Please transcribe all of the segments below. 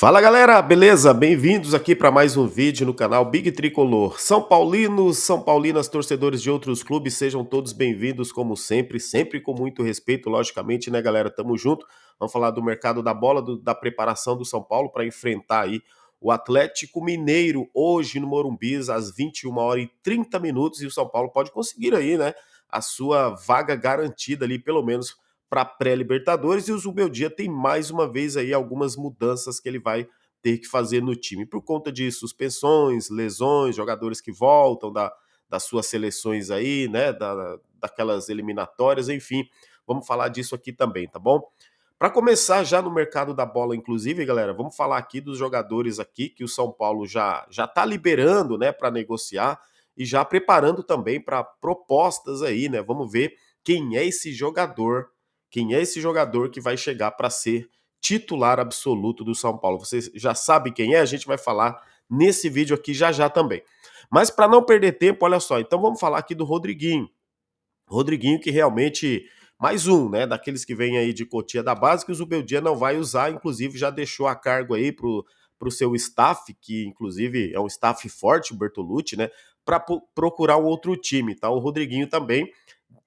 Fala galera, beleza? Bem-vindos aqui para mais um vídeo no canal Big Tricolor. São Paulinos, São Paulinas, torcedores de outros clubes, sejam todos bem-vindos como sempre, sempre com muito respeito, logicamente, né, galera? Tamo junto. Vamos falar do mercado da bola, da preparação do São Paulo para enfrentar aí o Atlético Mineiro hoje no Morumbi às 21h30 e o São Paulo pode conseguir aí, né, a sua vaga garantida ali, pelo menos para pré-Libertadores, e o Zubeldia tem mais uma vez aí algumas mudanças que ele vai ter que fazer no time por conta de suspensões, lesões, jogadores que voltam das suas seleções aí, né, daquelas eliminatórias, enfim, vamos falar disso aqui também, tá bom? Para começar já no mercado da bola, inclusive, galera, vamos falar aqui dos jogadores aqui que o São Paulo já tá liberando, né, para negociar e já preparando também para propostas aí, né? Vamos ver quem é esse jogador que vai chegar para ser titular absoluto do São Paulo. Você já sabe quem é? A gente vai falar nesse vídeo aqui já já também. Mas para não perder tempo, olha só, então vamos falar aqui do Rodriguinho. Rodriguinho que realmente mais um, né, daqueles que vem aí de Cotia da base que o Zubeldia não vai usar, inclusive já deixou a cargo aí pro seu staff, que inclusive é um staff forte, o Bertolucci, né, para procurar um outro time, tá? O Rodriguinho também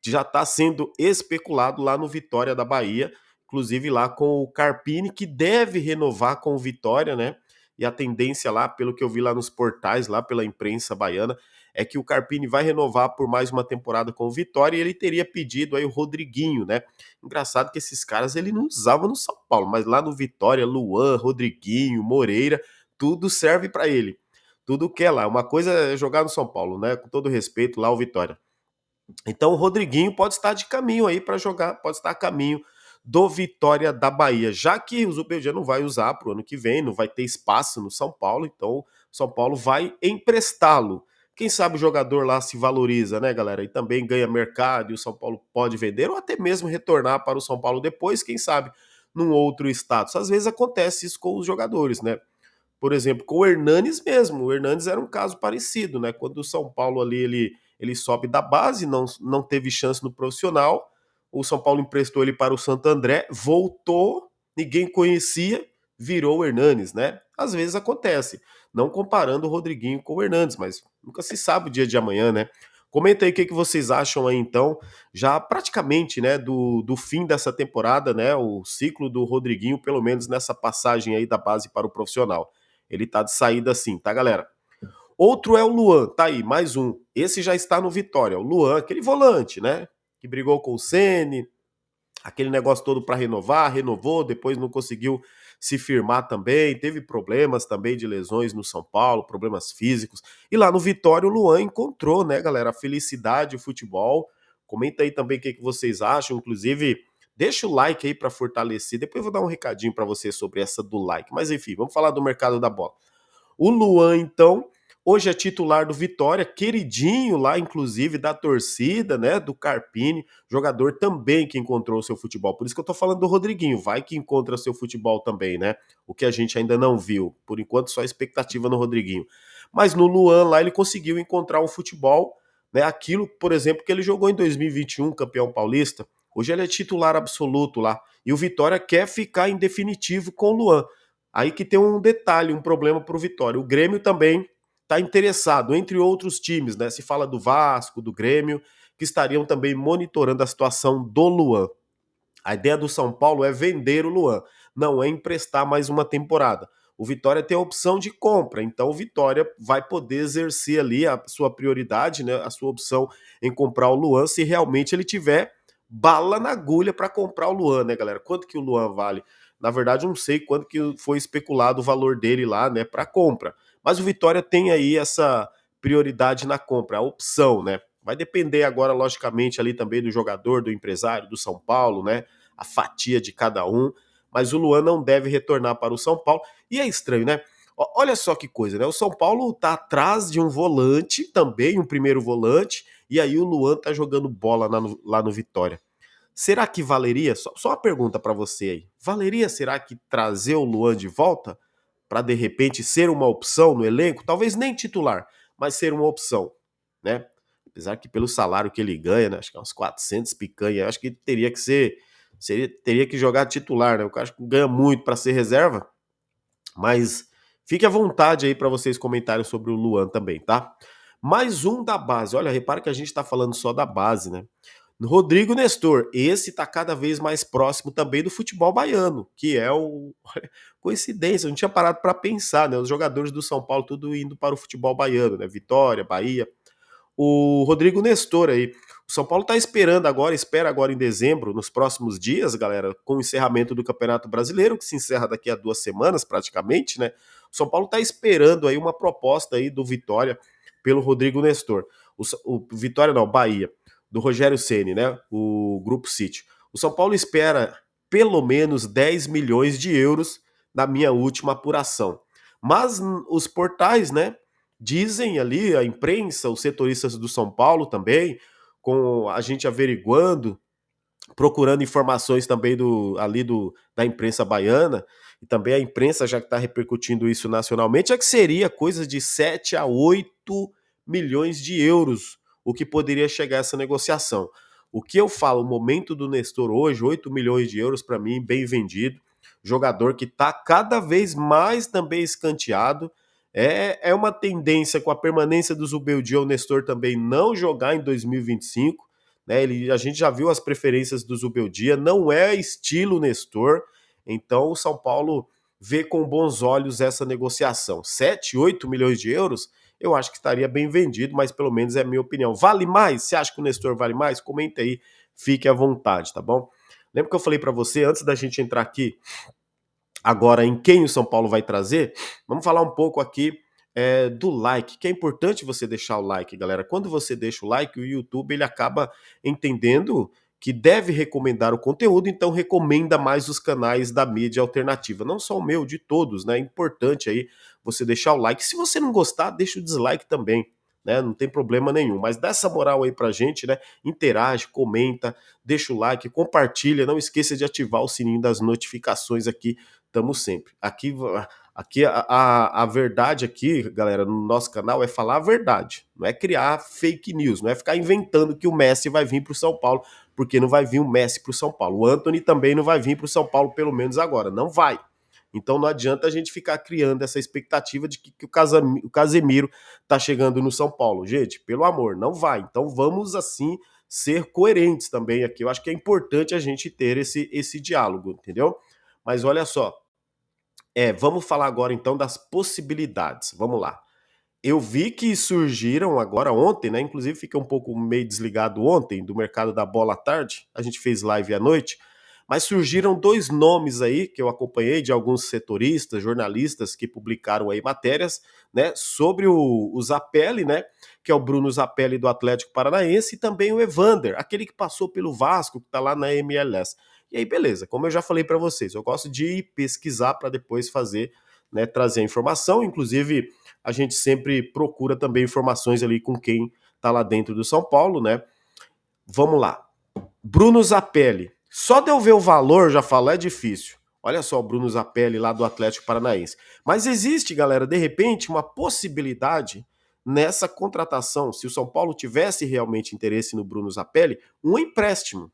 já está sendo especulado lá no Vitória da Bahia, inclusive lá com o Carpini, que deve renovar com o Vitória, né? E a tendência lá, pelo que eu vi lá nos portais, lá pela imprensa baiana, é que o Carpini vai renovar por mais uma temporada com o Vitória e ele teria pedido aí o Rodriguinho, né? Engraçado que esses caras ele não usava no São Paulo, mas lá no Vitória, Luan, Rodriguinho, Moreira, tudo serve para ele. Tudo que é lá. Uma coisa é jogar no São Paulo, né? Com todo respeito lá o Vitória. Então o Rodriguinho pode estar de caminho aí para jogar, pode estar a caminho do Vitória da Bahia, já que o Zubeldia não vai usar para o ano que vem, não vai ter espaço no São Paulo, então o São Paulo vai emprestá-lo. Quem sabe o jogador lá se valoriza, né, galera? E também ganha mercado e o São Paulo pode vender ou até mesmo retornar para o São Paulo depois, quem sabe, num outro status. Às vezes acontece isso com os jogadores, né? Por exemplo, com o Hernanes mesmo. O Hernanes era um caso parecido, né? Quando o São Paulo ali ele sobe da base, não teve chance no profissional. O São Paulo emprestou ele para o Santo André, voltou, ninguém conhecia, virou o Hernanes, né? Às vezes acontece. Não comparando o Rodriguinho com o Hernanes, mas nunca se sabe o dia de amanhã, né? Comenta aí o que vocês acham aí, então, já praticamente, né, do fim dessa temporada, né, o ciclo do Rodriguinho, pelo menos nessa passagem aí da base para o profissional. Ele tá de saída sim, tá, galera? Outro é o Luan, tá aí, mais um. Esse já está no Vitória. O Luan, aquele volante, né? Que brigou com o Ceni, aquele negócio todo para renovar, renovou, depois não conseguiu se firmar também, teve problemas também de lesões no São Paulo, problemas físicos. E lá no Vitória o Luan encontrou, né, galera, a felicidade, o futebol. Comenta aí também o que vocês acham, inclusive deixa o like aí para fortalecer. Depois eu vou dar um recadinho para você sobre essa do like. Mas enfim, vamos falar do mercado da bola. O Luan, então, hoje é titular do Vitória, queridinho lá, inclusive, da torcida, né? Do Carpini, jogador também que encontrou seu futebol. Por isso que eu tô falando do Rodriguinho, vai que encontra seu futebol também, né? O que a gente ainda não viu. Por enquanto, só expectativa no Rodriguinho. Mas no Luan lá ele conseguiu encontrar um futebol, né? Aquilo, por exemplo, que ele jogou em 2021, campeão paulista. Hoje ele é titular absoluto lá. E o Vitória quer ficar em definitivo com o Luan. Aí que tem um detalhe, um problema para o Vitória. O Grêmio também está interessado, entre outros times, né? Se fala do Vasco, do Grêmio, que estariam também monitorando a situação do Luan. A ideia do São Paulo é vender o Luan, não é emprestar mais uma temporada. O Vitória tem a opção de compra, então o Vitória vai poder exercer ali a sua prioridade, né, a sua opção em comprar o Luan, se realmente ele tiver bala na agulha para comprar o Luan, né, galera? Quanto que o Luan vale? Na verdade, eu não sei quanto que foi especulado o valor dele lá, né, para compra. Mas o Vitória tem aí essa prioridade na compra, a opção, né? Vai depender agora, logicamente, ali também do jogador, do empresário, do São Paulo, né? A fatia de cada um. Mas o Luan não deve retornar para o São Paulo. E é estranho, né? Olha só que coisa, né? O São Paulo tá atrás de um volante também, um primeiro volante, e aí o Luan tá jogando bola lá no Vitória. Será que valeria? Só uma pergunta para você aí. Valeria, será que trazer o Luan de volta para de repente ser uma opção no elenco? Talvez nem titular, mas ser uma opção, né? Apesar que pelo salário que ele ganha, né, acho que é uns 400 picanha, acho que teria que ser, teria que jogar titular, né? O cara ganha muito para ser reserva. Mas fique à vontade aí para vocês comentarem sobre o Luan também, tá? Mais um da base. Olha, repara que a gente está falando só da base, né? Rodrigo Nestor, esse tá cada vez mais próximo também do futebol baiano, que é o coincidência, eu não tinha parado para pensar, né? Os jogadores do São Paulo tudo indo para o futebol baiano, né? Vitória, Bahia, o Rodrigo Nestor aí. O São Paulo está esperando agora, espera agora em dezembro, nos próximos dias, galera, com o encerramento do Campeonato Brasileiro, que se encerra daqui a 2 semanas praticamente, né? O São Paulo está esperando aí uma proposta aí do Vitória pelo Rodrigo Nestor. O Vitória não, Bahia, do Rogério Ceni, né? O Grupo City. O São Paulo espera pelo menos 10 milhões de euros na minha última apuração. Mas os portais, né, dizem ali, a imprensa, os setoristas do São Paulo também, com a gente averiguando, procurando informações também da imprensa baiana, e também a imprensa já que está repercutindo isso nacionalmente, é que seria coisa de 7 a 8 milhões de euros o que poderia chegar a essa negociação. O que eu falo, o momento do Nestor hoje, 8 milhões de euros para mim, bem vendido, jogador que está cada vez mais também escanteado, é uma tendência com a permanência do Zubeldia, o Nestor também não jogar em 2025, né? A gente já viu as preferências do Zubeldia, não é estilo Nestor, então o São Paulo vê com bons olhos essa negociação. 7, 8 milhões de euros, eu acho que estaria bem vendido, mas pelo menos é a minha opinião. Vale mais? Você acha que o Nestor vale mais? Comenta aí, fique à vontade, tá bom? Lembra que eu falei para você, antes da gente entrar aqui agora em quem o São Paulo vai trazer, vamos falar um pouco aqui do like, que é importante você deixar o like, galera. Quando você deixa o like, o YouTube ele acaba entendendo que deve recomendar o conteúdo, então recomenda mais os canais da mídia alternativa, não só o meu, de todos, né? É importante aí você deixar o like. Se você não gostar, deixa o dislike também, né? Não tem problema nenhum. Mas dá essa moral aí pra gente, né? Interage, comenta, deixa o like, compartilha, não esqueça de ativar o sininho das notificações aqui. Estamos sempre. Aqui a verdade aqui, galera, no nosso canal é falar a verdade. Não é criar fake news, não é ficar inventando que o Messi vai vir para o São Paulo, porque não vai vir o Messi para o São Paulo. O Antony também não vai vir para o São Paulo, pelo menos agora. Não vai. Então não adianta a gente ficar criando essa expectativa de que o Casemiro tá chegando no São Paulo. Gente, pelo amor, não vai. Então vamos assim ser coerentes também aqui. Eu acho que é importante a gente ter esse diálogo, entendeu? Mas olha só, vamos falar agora então das possibilidades. Vamos lá. Eu vi que surgiram agora ontem, né? Inclusive fiquei um pouco meio desligado ontem do mercado da bola à tarde. A gente fez live à noite, mas surgiram dois nomes aí que eu acompanhei de alguns setoristas, jornalistas que publicaram aí matérias, né, sobre o Zapelli, né, que é o Bruno Zapelli do Atlético Paranaense e também o Evander, aquele que passou pelo Vasco, que tá lá na MLS. E aí, beleza, como eu já falei para vocês, eu gosto de pesquisar para depois fazer, né, trazer a informação, inclusive a gente sempre procura também informações ali com quem tá lá dentro do São Paulo, né? Vamos lá. Bruno Zapelli. Só de eu ver o valor, já falo, é difícil. Olha só o Bruno Zapelli lá do Atlético Paranaense. Mas existe, galera, de repente, uma possibilidade nessa contratação, se o São Paulo tivesse realmente interesse no Bruno Zapelli, um empréstimo.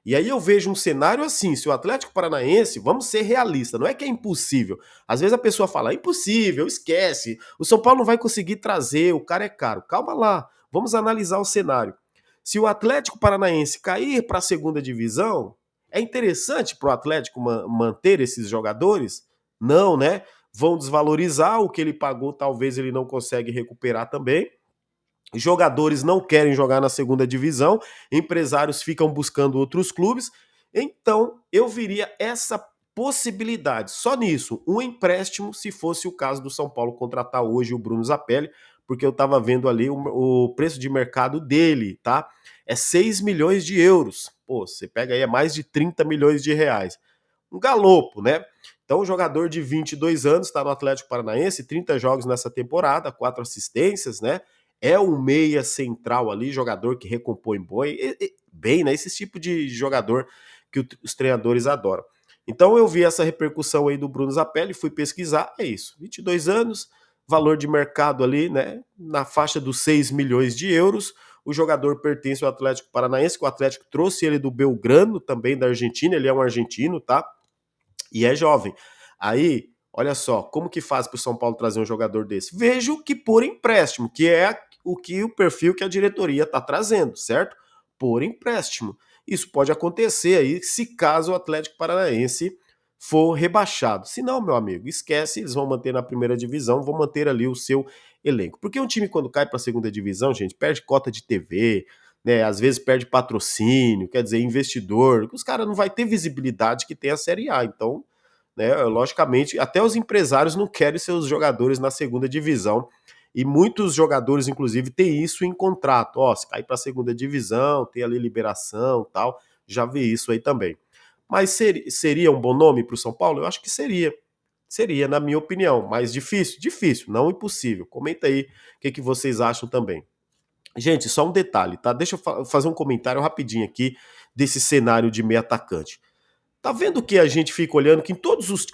E aí eu vejo um cenário assim, se o Atlético Paranaense, vamos ser realistas, não é que é impossível. Às vezes a pessoa fala, é impossível, esquece, o São Paulo não vai conseguir trazer, o cara é caro. Calma lá, vamos analisar o cenário. Se o Atlético Paranaense cair para a segunda divisão, é interessante para o Atlético manter esses jogadores? Não, né? Vão desvalorizar o que ele pagou, talvez ele não consegue recuperar também. Jogadores não querem jogar na segunda divisão, empresários ficam buscando outros clubes. Então, eu viria essa possibilidade, só nisso, um empréstimo, se fosse o caso do São Paulo contratar hoje o Bruno Zapelli, porque eu estava vendo ali o preço de mercado dele, tá? É 6 milhões de euros. Pô, você pega aí, é mais de 30 milhões de reais. Um galopo, né? Então, o jogador de 22 anos está no Atlético Paranaense, 30 jogos nessa temporada, 4 assistências, né? É um meia central ali, jogador que recompõe bem, né? Esse tipo de jogador que os treinadores adoram. Então eu vi essa repercussão aí do Bruno Zapelli, fui pesquisar, é isso, 22 anos, valor de mercado ali, né, na faixa dos 6 milhões de euros, o jogador pertence ao Atlético Paranaense, que o Atlético trouxe ele do Belgrano, também da Argentina, ele é um argentino, tá? E é jovem. Aí, olha só, como que faz para o São Paulo trazer um jogador desse? Vejo que por empréstimo, que é o perfil que a diretoria está trazendo, certo? Por empréstimo. Isso pode acontecer aí se caso o Atlético Paranaense for rebaixado. Se não, meu amigo, esquece, eles vão manter na primeira divisão, vão manter ali o seu elenco. Porque um time quando cai para a segunda divisão, gente, perde cota de TV, né? Às vezes perde patrocínio, quer dizer, investidor. Os caras não vai ter visibilidade que tem a Série A. Então, né, logicamente, até os empresários não querem seus jogadores na segunda divisão. E muitos jogadores, inclusive, têm isso em contrato. Ó, se cair para a segunda divisão, tem ali liberação e tal. Já vi isso aí também. Mas seria um bom nome para o São Paulo? Eu acho que seria. Seria, na minha opinião. Mas difícil? Difícil, não impossível. Comenta aí o que vocês acham também. Gente, só um detalhe, tá? Deixa eu fazer um comentário rapidinho aqui desse cenário de meio atacante. Tá vendo que a gente fica olhando que em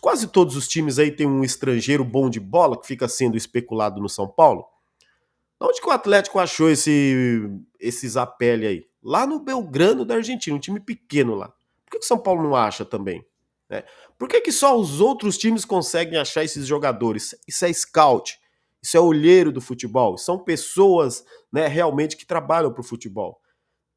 quase todos os times aí tem um estrangeiro bom de bola que fica sendo especulado no São Paulo? Onde que o Atlético achou esse Zapelli aí? Lá no Belgrano da Argentina, um time pequeno lá. Por que o São Paulo não acha também? Né? Por que só os outros times conseguem achar esses jogadores? Isso é scout, isso é olheiro do futebol, são pessoas, né, realmente que trabalham para o futebol.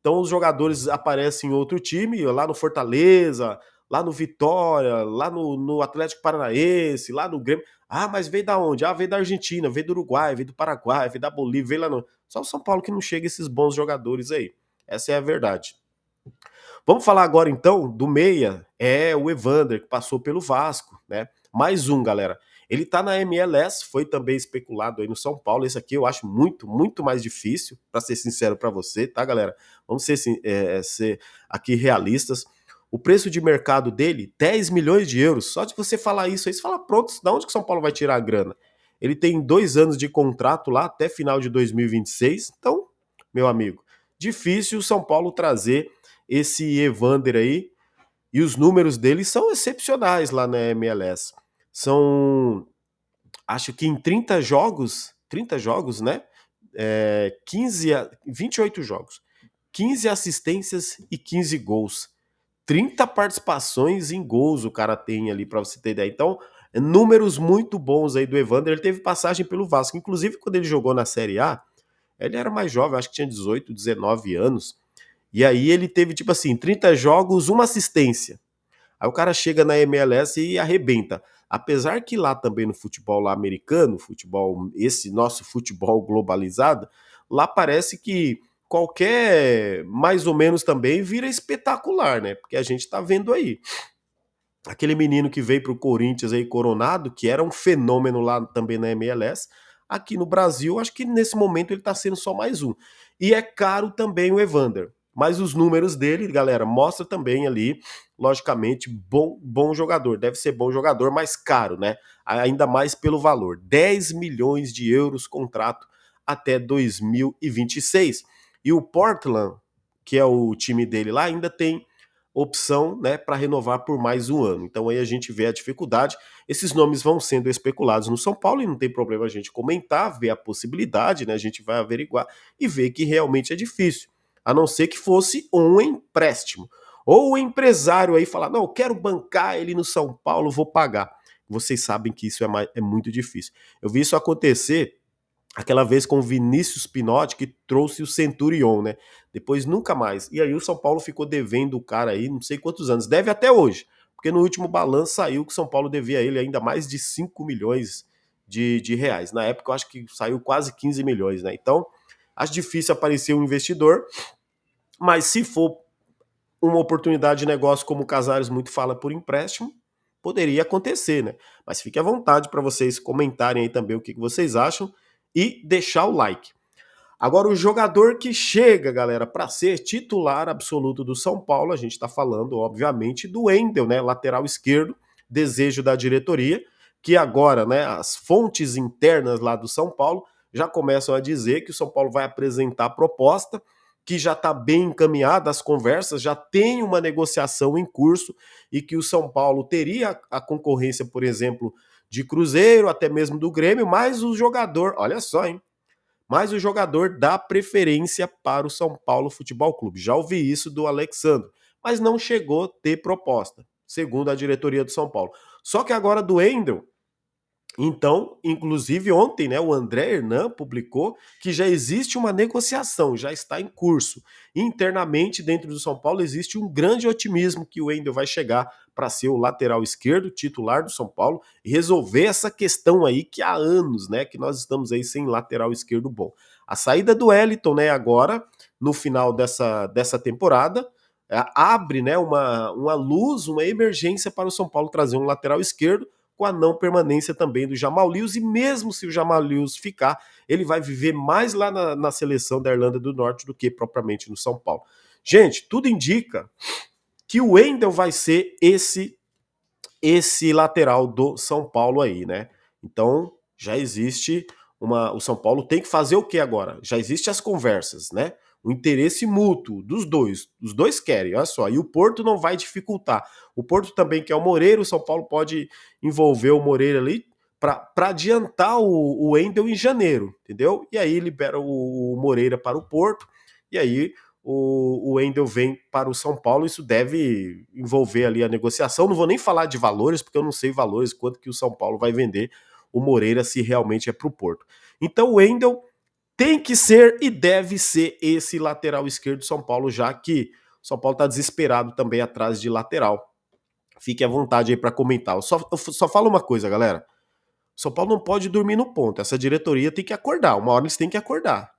Então os jogadores aparecem em outro time, lá no Fortaleza, lá no Vitória, lá no Atlético Paranaense, lá no Grêmio. Ah, mas veio da onde? Ah, veio da Argentina, veio do Uruguai, veio do Paraguai, veio da Bolívia, veio lá no. Só o São Paulo que não chega esses bons jogadores aí. Essa é a verdade. Vamos falar agora então do meia, é o Evander, que passou pelo Vasco, né? Mais um, galera. Ele tá na MLS, foi também especulado aí no São Paulo. Esse aqui eu acho muito, muito mais difícil, para ser sincero para você, tá, galera? Vamos ser aqui realistas. O preço de mercado dele, 10 milhões de euros. Só de você falar isso aí, você fala, pronto, da onde que o São Paulo vai tirar a grana? Ele tem 2 anos de contrato lá, até final de 2026. Então, meu amigo, difícil o São Paulo trazer esse Evander aí, e os números dele são excepcionais lá na MLS. São, acho que em 30 jogos, né? 28 jogos, 15 assistências e 15 gols. 30 participações em gols o cara tem ali, para você ter ideia. Então, números muito bons aí do Evander. Ele teve passagem pelo Vasco. Inclusive, quando ele jogou na Série A, ele era mais jovem, acho que tinha 18, 19 anos. E aí ele teve, tipo assim, 30 jogos, uma assistência. Aí o cara chega na MLS e arrebenta. Apesar que lá também no futebol lá americano, futebol, esse nosso futebol globalizado, lá parece que qualquer mais ou menos também vira espetacular, né? Porque a gente tá vendo aí. Aquele menino que veio pro Corinthians aí, Coronado, que era um fenômeno lá também na MLS, aqui no Brasil, acho que nesse momento ele tá sendo só mais um. E é caro também o Evander. Mas os números dele, galera, mostra também ali, logicamente, bom jogador. Deve ser bom jogador, mas caro, né? Ainda mais pelo valor. 10 milhões de euros contrato até 2026. E o Portland, que é o time dele lá, ainda tem opção, né, para renovar por mais um ano. Então aí a gente vê a dificuldade. Esses nomes vão sendo especulados no São Paulo e não tem problema a gente comentar, ver a possibilidade, né? A gente vai averiguar e ver que realmente é difícil. A não ser que fosse um empréstimo. Ou o empresário aí falar, não, eu quero bancar ele no São Paulo, vou pagar. Vocês sabem que isso é muito difícil. Eu vi isso acontecer aquela vez com o Vinícius Pinotti, que trouxe o Centurion, né? Depois nunca mais. E aí o São Paulo ficou devendo o cara aí, não sei quantos anos. Deve até hoje. Porque no último balanço saiu que o São Paulo devia a ele ainda mais de 5 milhões de reais. Na época eu acho que saiu quase 15 milhões, né? Então, acho difícil aparecer um investidor. Mas se for uma oportunidade de negócio, como o Casares muito fala, por empréstimo, poderia acontecer, né? Mas fique à vontade para vocês comentarem aí também o que vocês acham e deixar o like. Agora, o jogador que chega, galera, para ser titular absoluto do São Paulo, a gente está falando, obviamente, do Wendel, né? Lateral esquerdo, desejo da diretoria, que agora, né, as fontes internas lá do São Paulo já começam a dizer que o São Paulo vai apresentar a proposta, que já está bem encaminhada as conversas, já tem uma negociação em curso e que o São Paulo teria a concorrência, por exemplo, de Cruzeiro, até mesmo do Grêmio, mas o jogador, olha só, hein? Mas o jogador dá preferência para o São Paulo Futebol Clube. Já ouvi isso do Alexandre, mas não chegou a ter proposta, segundo a diretoria do São Paulo. Só que agora do Wendel, Então, inclusive ontem, né, o André Hernan publicou que já existe uma negociação, já está em curso. Internamente, dentro do São Paulo, existe um grande otimismo que o Wendel vai chegar para ser o lateral esquerdo, titular do São Paulo, e resolver essa questão aí que há anos, né, que nós estamos aí sem lateral esquerdo bom. A saída do Wellington, né, agora, no final dessa temporada, abre, né, uma luz, uma emergência para o São Paulo trazer um lateral esquerdo, com a não permanência também do Jamal Lewis, e mesmo se o Jamal Lewis ficar, ele vai viver mais lá na seleção da Irlanda do Norte do que propriamente no São Paulo. Gente, tudo indica que o Wendel vai ser esse lateral do São Paulo aí, né? Então, já existe o São Paulo tem que fazer o que agora? Já existe as conversas, né? O interesse mútuo dos dois. Os dois querem, olha só. E o Porto não vai dificultar. O Porto também quer o Moreira, o São Paulo pode envolver o Moreira ali para adiantar o Wendel em janeiro, entendeu? E aí libera o Moreira para o Porto, e aí o Wendel vem para o São Paulo, isso deve envolver ali a negociação. Não vou nem falar de valores, porque eu não sei valores, quanto que o São Paulo vai vender o Moreira se realmente é para o Porto. Então o Wendel tem que ser e deve ser esse lateral esquerdo do São Paulo, já que o São Paulo está desesperado também atrás de lateral. Fique à vontade aí para comentar. Eu só falo uma coisa, galera. O São Paulo não pode dormir no ponto. Essa diretoria tem que acordar. Uma hora eles têm que acordar.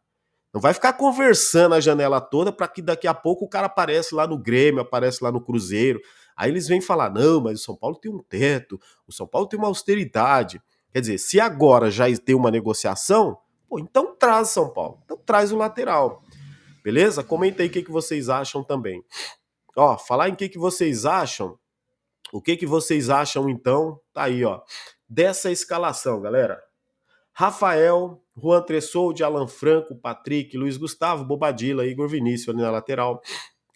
Não vai ficar conversando a janela toda para que daqui a pouco o cara aparece lá no Grêmio, aparece lá no Cruzeiro. Aí eles vêm falar: não, mas o São Paulo tem um teto, o São Paulo tem uma austeridade. Quer dizer, se agora já tem uma negociação, pô, então traz São Paulo. Então traz o lateral. Beleza? Comenta aí o que vocês acham também. Ó, falar em que vocês acham, o que vocês acham então, tá aí, ó, dessa escalação, galera. Rafael, Juan Tressoldi, Alan Franco, Patrick, Luiz Gustavo, Bobadilla, Igor Vinícius ali na lateral.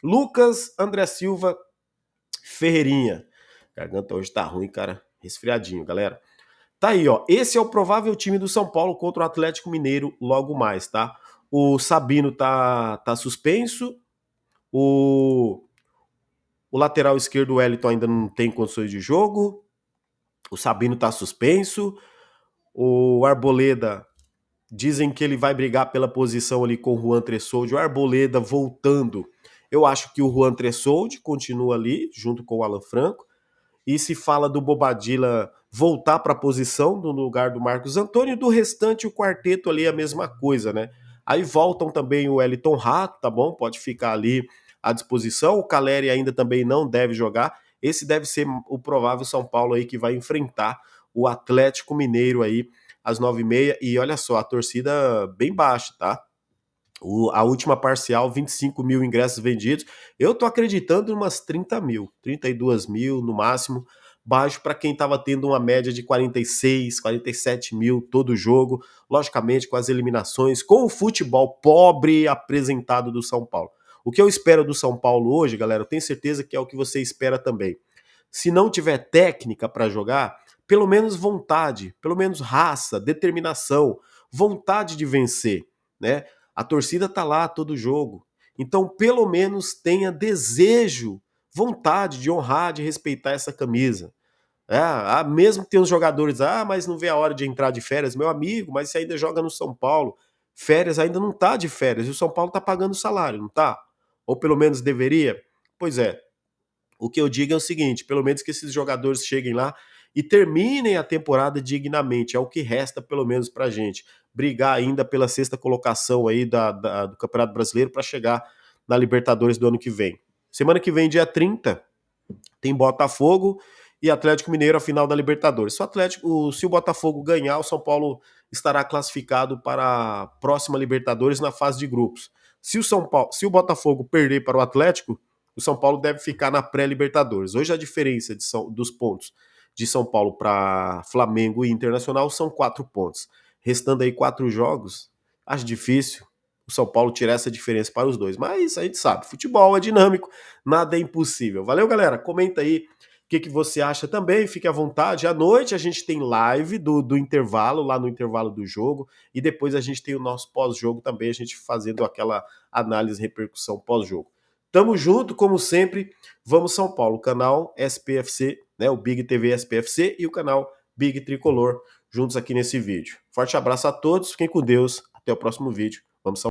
Lucas, André Silva, Ferreirinha. Garganta hoje tá ruim, cara. Resfriadinho, galera. Tá aí, ó. Esse é o provável time do São Paulo contra o Atlético Mineiro logo mais, tá? O Sabino tá suspenso. O, o lateral esquerdo, o Wellington, ainda não tem condições de jogo. O Sabino tá suspenso. O Arboleda, dizem que ele vai brigar pela posição ali com o Juan Tressoldi. O Arboleda voltando. Eu acho que o Juan Tressoldi continua ali, junto com o Alan Franco. E se fala do Bobadilla voltar para a posição no lugar do Marcos Antônio, do restante o quarteto ali é a mesma coisa, né? Aí voltam também o Wellington Rato, tá bom? Pode ficar ali à disposição. O Caleri ainda também não deve jogar. Esse deve ser o provável São Paulo aí que vai enfrentar o Atlético Mineiro aí às 9h30. E olha só, a torcida bem baixa, tá? A última parcial, 25 mil ingressos vendidos. Eu tô acreditando em umas 30 mil, 32 mil no máximo. Baixo para quem estava tendo uma média de 46, 47 mil todo jogo. Logicamente, com as eliminações, com o futebol pobre apresentado do São Paulo. O que eu espero do São Paulo hoje, galera, eu tenho certeza que é o que você espera também. Se não tiver técnica para jogar, pelo menos vontade, pelo menos raça, determinação, vontade de vencer, né? A torcida tá lá todo jogo. Então, pelo menos tenha desejo, vontade de honrar, de respeitar essa camisa. Mesmo que tenha os jogadores, mas não vê a hora de entrar de férias, meu amigo, mas você ainda joga no São Paulo. Férias ainda não tá de férias, e o São Paulo tá pagando salário, não tá? Ou pelo menos deveria? Pois é, o que eu digo é o seguinte: pelo menos que esses jogadores cheguem lá e terminem a temporada dignamente. É o que resta, pelo menos, pra gente. Brigar ainda pela sexta colocação aí do Campeonato Brasileiro para chegar na Libertadores do ano que vem. Semana que vem, dia 30, tem Botafogo e Atlético Mineiro a final da Libertadores. Se o Botafogo ganhar, o São Paulo estará classificado para a próxima Libertadores na fase de grupos. Se o Botafogo perder para o Atlético, o São Paulo deve ficar na pré-Libertadores. Hoje a diferença dos pontos de São Paulo para Flamengo e Internacional são 4 pontos. Restando aí 4 jogos, acho difícil o São Paulo tirar essa diferença para os dois. Mas a gente sabe, futebol é dinâmico, nada é impossível. Valeu, galera? Comenta aí o que você acha também, fique à vontade. À noite a gente tem live do intervalo, lá no intervalo do jogo, e depois a gente tem o nosso pós-jogo também, a gente fazendo aquela análise e repercussão pós-jogo. Tamo junto, como sempre. Vamos São Paulo, canal SPFC, né, o Big TV SPFC e o canal Big Tricolor juntos aqui nesse vídeo. Forte abraço a todos, fiquem com Deus, até o próximo vídeo. Vamos São